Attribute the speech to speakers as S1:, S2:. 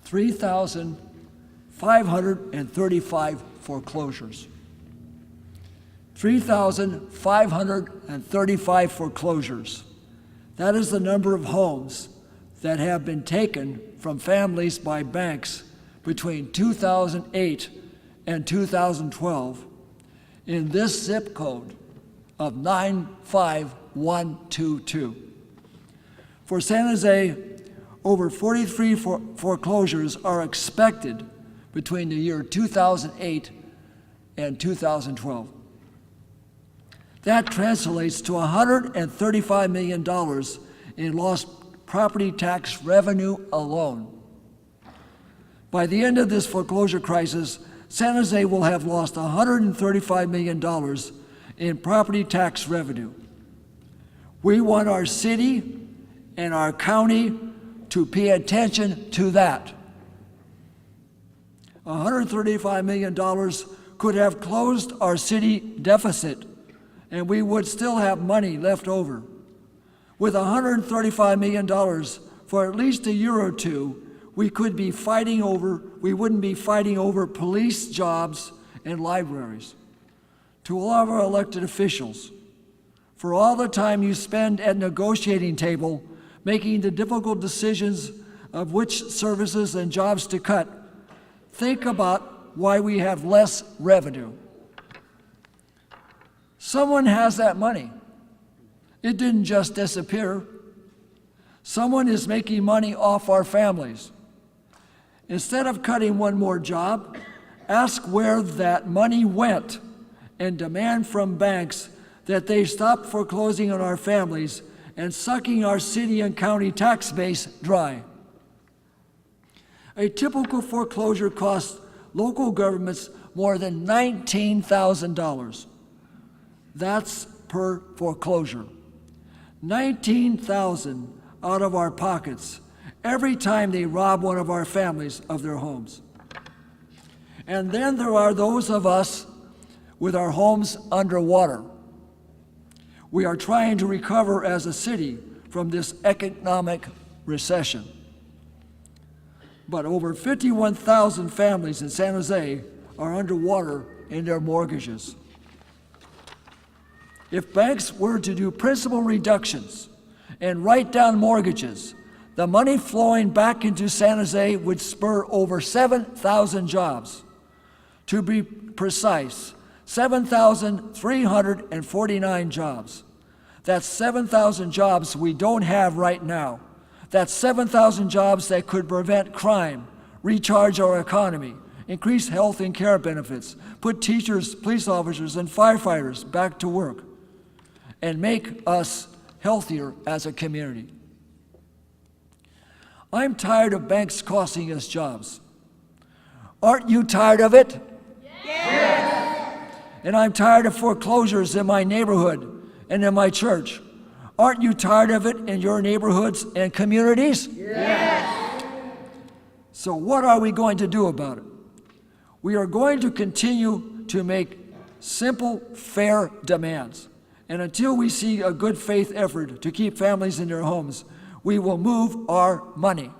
S1: 3,535 foreclosures. 3,535 foreclosures. That is the number of homes that have been taken from families by banks between 2008 and 2012 in this zip code of 95122. For San Jose, over 43 foreclosures are expected between the year 2008 and 2012. That translates to $135 million in lost property tax revenue alone. By the end of this foreclosure crisis, San Jose will have lost $135 million in property tax revenue. We want our city and our county to pay attention to that. $135 million could have closed our city deficit, and we would still have money left over. With $135 million for at least a year or two, we wouldn't be fighting over police jobs and libraries. To all of our elected officials, for all the time you spend at negotiating table making the difficult decisions of which services and jobs to cut, think about why we have less revenue. Someone has that money. It didn't just disappear. Someone is making money off our families. Instead of cutting one more job, ask where that money went and demand from banks that they stop foreclosing on our families and sucking our city and county tax base dry. A typical foreclosure costs local governments more than $19,000. That's per foreclosure. $19,000 out of our pockets every time they rob one of our families of their homes. And then there are those of us with our homes underwater. We are trying to recover as a city from this economic recession. But over 51,000 families in San Jose are underwater in their mortgages. If banks were to do principal reductions and write down mortgages, the money flowing back into San Jose would spur over 7,000 jobs. To be precise, 7,349 jobs. That's 7,000 jobs we don't have right now. That's 7,000 jobs that could prevent crime, recharge our economy, increase health and care benefits, put teachers, police officers, and firefighters back to work, and make us healthier as a community. I'm tired of banks costing us jobs. Aren't you tired of it?
S2: Yes.
S1: And I'm tired of foreclosures in my neighborhood and in my church. Aren't you tired of it in your neighborhoods and communities?
S2: Yes.
S1: So what are we going to do about it? We are going to continue to make simple, fair demands. And until we see a good faith effort to keep families in their homes, we will move our money.